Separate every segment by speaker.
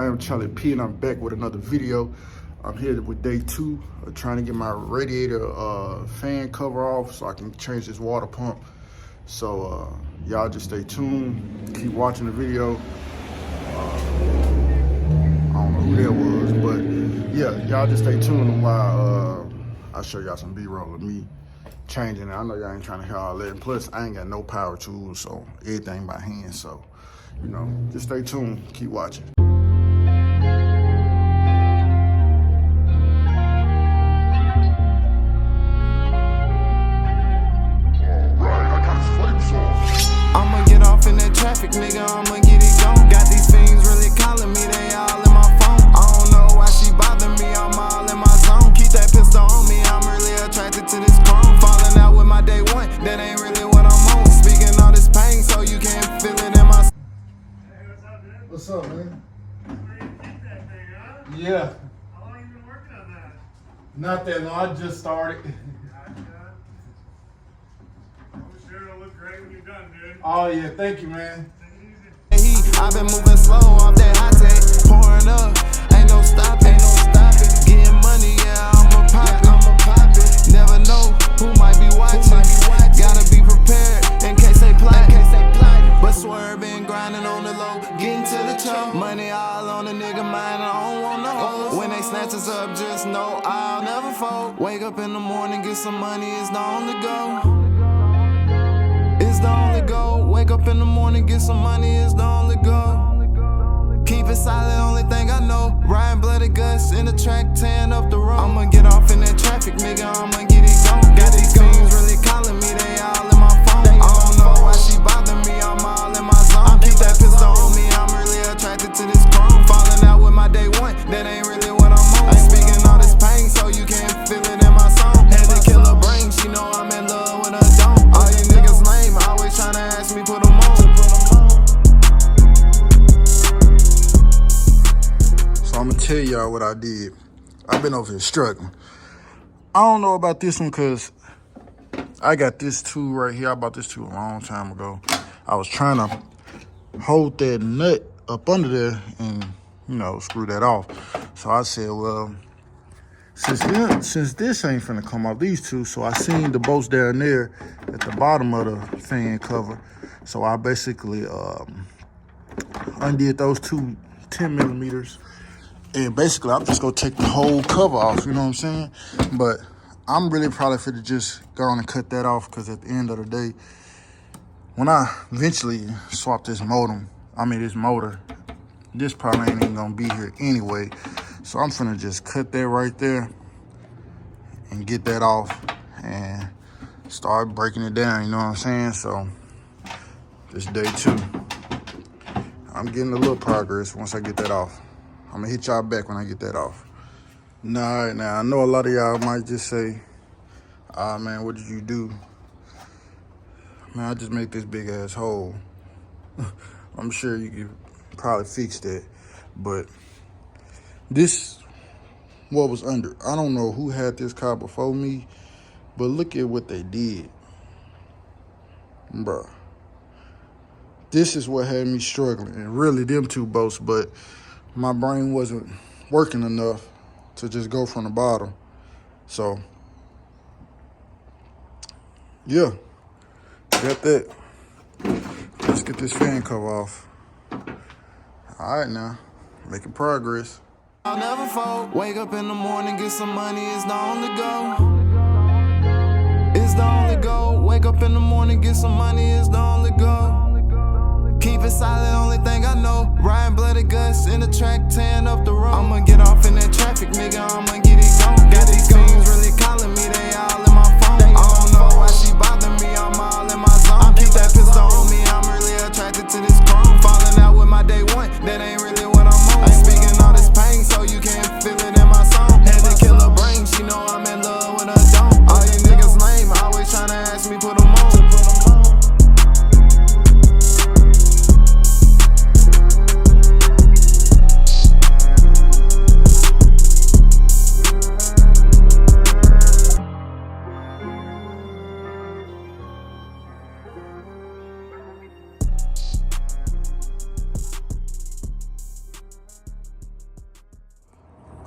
Speaker 1: I am Charlie P and I'm back with another video. I'm here with day 2 of trying to get my radiator fan cover off so I can change this water pump. So y'all just stay tuned, keep watching the video. I don't know who that was, but yeah, y'all just stay tuned while I show y'all some B-roll of me changing it. I know y'all ain't trying to hear all that, and plus I ain't got no power tools, so everything by hand. So you know, just stay tuned, keep watching.
Speaker 2: I'ma get off in that traffic, nigga, I'ma get it gone. Got these fiends really calling me, they all in my phone. I don't know why she bother me, I'm all in my zone. Keep that pistol on me, I'm really attracted to this chrome. Falling out with my day one, that ain't really what I'm on. Speaking all this pain, so you can't feel it in my...
Speaker 3: Hey, what's up, dude?
Speaker 1: What's up, man?
Speaker 3: Where you keep that thing, huh?
Speaker 1: Yeah,
Speaker 3: How long you been working on that?
Speaker 1: not that long, I just started.
Speaker 3: Gotcha. I'm sure it'll look great when you're done, dude.
Speaker 1: Oh yeah, thank you, man.
Speaker 3: Take it easy.
Speaker 2: I've been moving slow off that hot tech, pouring up, ain't no stopping, Getting money, yeah, I'ma pop it, Never know who might be watching, Gotta be prepared in case they plot, But swerve been grinding on the low, getting to the top. Money all on the nigga mind, I don't want no hoes. When they snatch us up, just know I'll never fold. Wake up in the morning, get some money, it's the only go. It's the only goal. Wake up in the morning, get some money, it's the only goal. Keep it solid, only thing I know. Riding bloody guts in the track, tearing up the road. I'ma get off in that traffic, nigga, I'ma get it gone. Got these fiends really calling me, they all in my phone. I don't know why she bother me, I'm all in my zone. Keep that pistol on me, I'm really attracted to this chrome. Falling out with my day one, that ain't really what I'm on. Ain't speaking all this pain, so you can't feel it in my song. Had to kill her brain, she know I'm in love with her dome. All you niggas lame, always tryna ask me put them on.
Speaker 1: So I'm gonna tell y'all what I did. I've been over here struggling. I don't know about this one because I got this tool right here. I bought this tool a long time ago. I was trying to hold that nut up under there and, you know, screw that off. So I said, well, since this ain't finna come off, these two, so I seen the bolts down there at the bottom of the fan cover. So I basically undid those two 10 millimeters. And basically, I'm just gonna take the whole cover off, you know what I'm saying? But I'm really probably finna just go on and cut that off because at the end of the day, when I eventually swap this motor, this probably ain't even gonna be here anyway. So I'm finna just cut that right there and get that off and start breaking it down, you know what I'm saying? So this day 2. I'm getting a little progress once I get that off. I'm gonna hit y'all back when I get that off. Now, I know a lot of y'all might just say, ah, man, what did you do? Man, I just make this big ass hole. I'm sure you could probably fix that, but this, what was under. I don't know who had this car before me, but look at what they did. Bruh. This is what had me struggling, and really them two bolts, but my brain wasn't working enough to just go from the bottom. So, yeah, got that. Let's get this fan cover off. All right now, making progress.
Speaker 2: I'll never fold. Wake up in the morning, get some money, it's the only go. It's the only go. Wake up in the morning, get some money, it's the only go. Keep it solid, only thing I know. Riding bloody guts in the track, tearing up the road. I'ma get off in that traffic, nigga, I'ma get it gone. Got these fiends really calling me, they all in my phone. I don't know why she bother me, I'm all in my zone. Keep that pistol on me, I'm really attracted to this chrome. Falling out with my day one, that ain't really what I'm on. Ain't speaking all this pain, so you can't feel it in my song. Had to kill her brain, she know I'm in love with her dome. All you niggas lame, always tryna ask me put them on.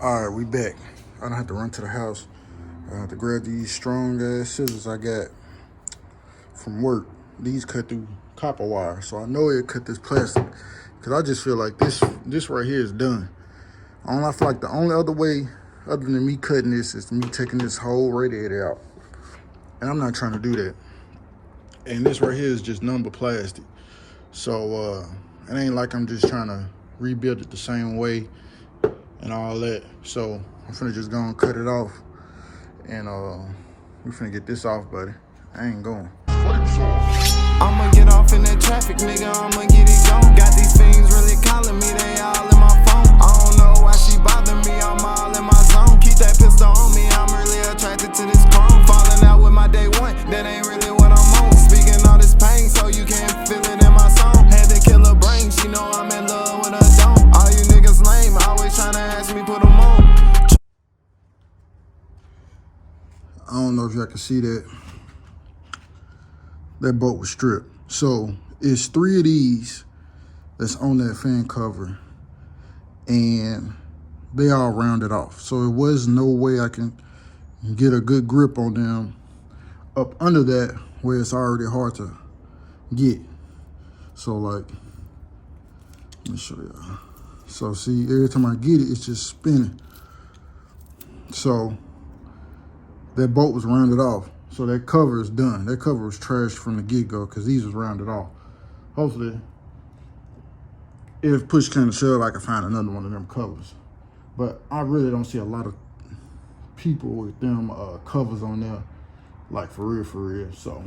Speaker 1: All right, we back. I don't have to run to the house. I have to grab these strong ass scissors I got from work. These cut through copper wire, so I know it cut this plastic. Cause I just feel like this right here is done. I feel like the only other way, other than me cutting this, is me taking this whole radiator out, and I'm not trying to do that. And this right here is just number plastic, so it ain't like I'm just trying to rebuild it the same way and all that. So I'm finna just go and cut it off, and we finna get this off, buddy. I ain't going.
Speaker 2: I'ma get off in that traffic, nigga, I'ma get it gone. Got these fiends really calling me, they all in my phone. I don't know why she bother me, I'm all in my zone. Keep that pistol on me, I'm really attracted to this chrome. Falling out with my day one, that ain't really what I'm on. Speaking all this pain, so you can't feel it in my song. Had to kill her brain, she know I'm in love with her dome. All you niggas lame, always tryna ask me put them on.
Speaker 1: I don't know if y'all can see that. That bolt was stripped. So it's 3 of these that's on that fan cover, and they all rounded off. So it was no way I can get a good grip on them up under that where it's already hard to get. So like, let me show y'all. So see, every time I get it, it's just spinning. So that bolt was rounded off. So that cover is done. That cover was trashed from the get-go because these was rounded off. Hopefully, if push came to shove, I can find another one of them covers. But I really don't see a lot of people with them covers on there, like for real. So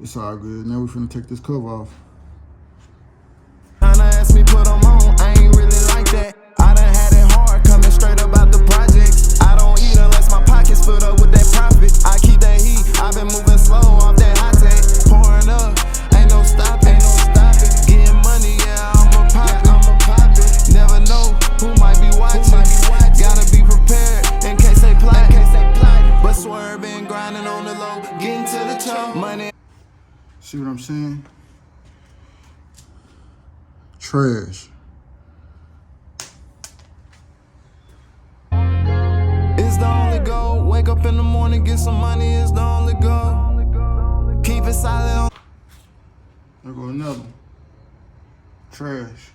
Speaker 1: it's all good. Now we finna take this cover off.
Speaker 2: Tryna ask me put them on, I ain't really like that. I done had it hard, coming straight up out the projects. I don't eat unless my pockets filled up with that profit. I keep that heat, I've been moving slow off that hot tech. Pouring up, ain't no stopping. Getting money, yeah, I'ma pop it. Never know who might be watching. Gotta be prepared in case they plot. But swear been grinding on the low, getting to the top. Money.
Speaker 1: See what I'm saying? Trash.
Speaker 2: It's the only goal. Wake up in the morning, get some money, it's the only goal. Keep it solid on.
Speaker 1: There go another one. Trash.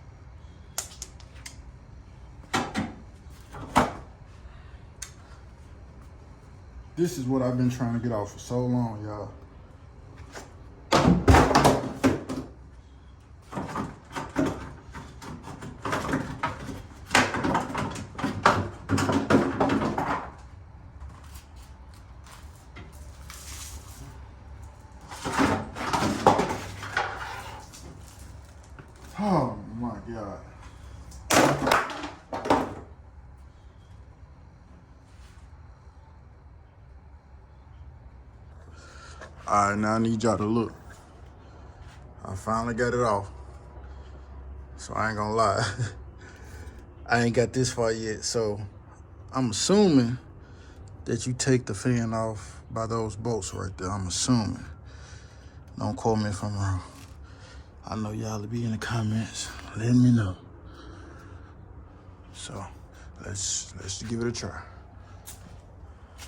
Speaker 1: This is what I've been trying to get off for so long, y'all. Oh my God. All right, now I need y'all to look. I finally got it off. So I ain't gonna lie. I ain't got this far yet. So I'm assuming that you take the fan off by those bolts right there. I'm assuming. Don't quote me if I'm wrong. I know y'all will be in the comments letting me know. So let's give it a try.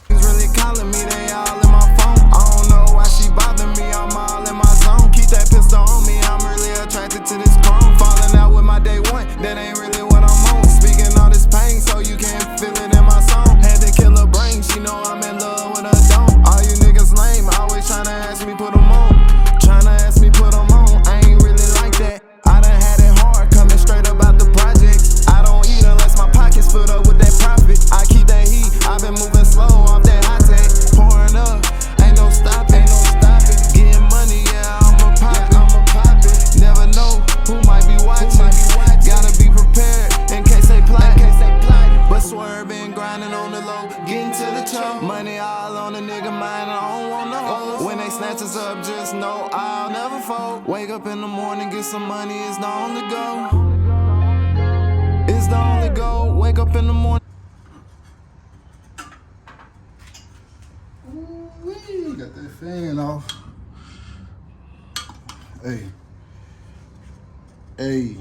Speaker 2: Really calling me, they all in my phone. I don't know why she bother me, I'm all in my zone. Keep that pistol on me, I'm really attracted to this chrome. Falling out with my day one, that ain't really what I'm on. Speaking all this pain, so you can't feel it in my song. Had to kill her brain, she know I'm in love with her dome. All you niggas lame, always tryna ask me put them on. Tryna ask me put them on, I ain't really like that. I done had it hard, coming straight up out the projects. I don't eat unless my pockets filled up with that profit. I keep that heat, I've been moving slow off that hot tech. Pouring up, ain't no stopping. Getting money, yeah, I'ma pop it. Never know who might be watching. Gotta be prepared in case they plot. But swear been grinding on the low, getting to the top. Money all on the nigga mind, I don't want no hoes. When they snatch us up, just know I'll never fold. Wake up in the morning, get some money, it's the only goal. It's the only goal. Wake up in the morning.
Speaker 1: Ooh-wee, got that fan off. Hey,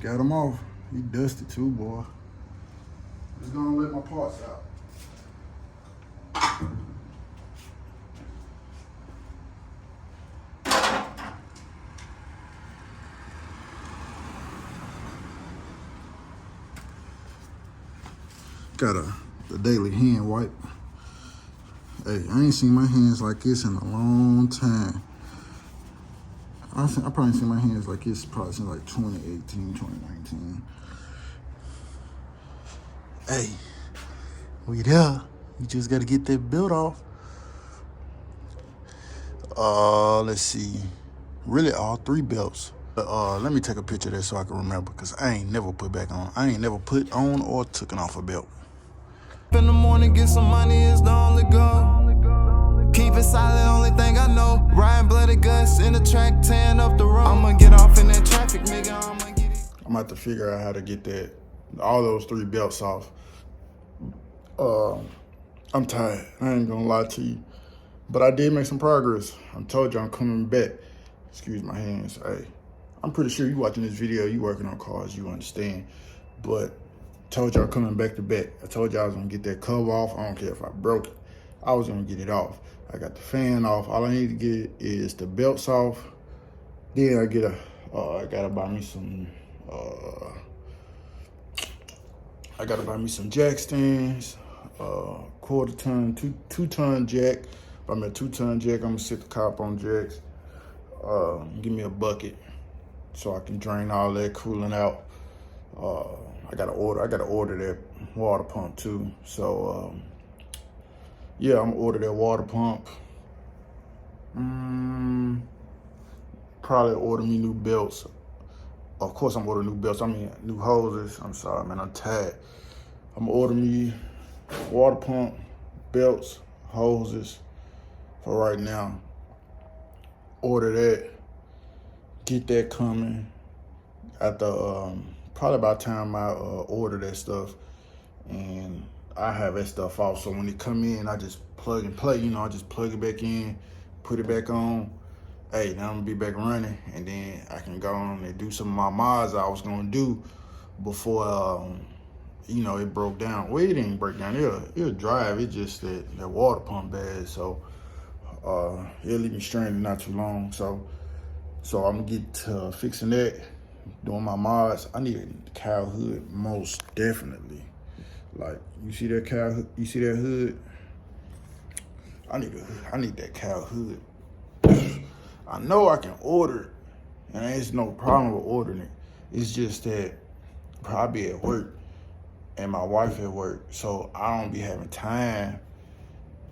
Speaker 1: got him off. He dusty too, boy. just gonna let my parts out. Got the daily hand wipe. Hey, I ain't seen my hands like this in a long time. I probably seen my hands like this probably since like 2018, 2019. Hey, we there. You just gotta get that belt off. Let's see. Really all 3 belts. Let me take a picture of that so I can remember, because I ain't never put back on. I ain't never put on or taken off a belt.
Speaker 2: In the morning, get some money is the only goal. Keep it solid, only thing I know. Riding bloody guts in the track, tearing up the road. I'ma get off in that traffic, nigga. I'ma get it.
Speaker 1: I'm gonna have to figure out how to get all those 3 belts off. I'm tired. I ain't gonna lie to you. But I did make some progress. I told you I'm coming back. Excuse my hands. Hey, I'm pretty sure you watching this video, you working on cars, you understand. But told y'all coming back to back. I told y'all I was gonna get that cover off. I don't care if I broke it. I was gonna get it off. I got the fan off. All I need to get is the belts off. Then I get I gotta buy me some, I gotta buy me some jack stands, quarter ton, two ton jack. If I'm at 2-ton jack, I'm gonna sit the cop on jacks. Give me a bucket so I can drain all that coolant out. I gotta order that water pump too. So yeah, I'm gonna order that water pump. Probably order me new belts. Of course I'm ordering new belts. I mean new hoses. I'm sorry, man, I'm tired. I'm gonna order me water pump, belts, hoses for right now. Order that, get that coming. After probably by the time I order that stuff, and I have that stuff off. So when it come in, I just plug and play. I just plug it back in, put it back on. Hey, now I'm gonna be back running, and then I can go on and do some of my mods I was gonna do before it broke down. Well, it didn't break down. It'll drive. It's just that water pump bad. So it'll leave me stranded not too long. So I'm gonna get to fixing that, doing my mods. I need a cow hood, most definitely. Like, you see that cow? You see that hood? I need that cow hood. I know I can order it, and there's no problem with ordering it. It's just that I be at work, and my wife at work, so I don't be having time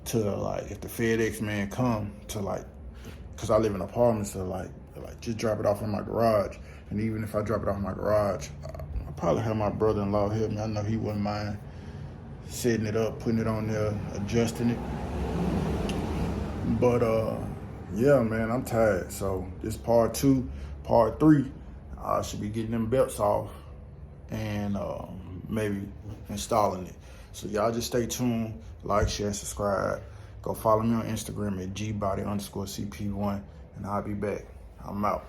Speaker 1: to, like, if the FedEx man come to, like, cause I live in apartments, to like just drop it off in my garage. And even if I drop it off in my garage, I'll probably have my brother-in-law help me. I know he wouldn't mind setting it up, putting it on there, adjusting it. But yeah, man, I'm tired. So this part 2, part 3, I should be getting them belts off and maybe installing it. So y'all just stay tuned, like, share, subscribe. Go follow me on Instagram at Gbody_CP1, and I'll be back. I'm out.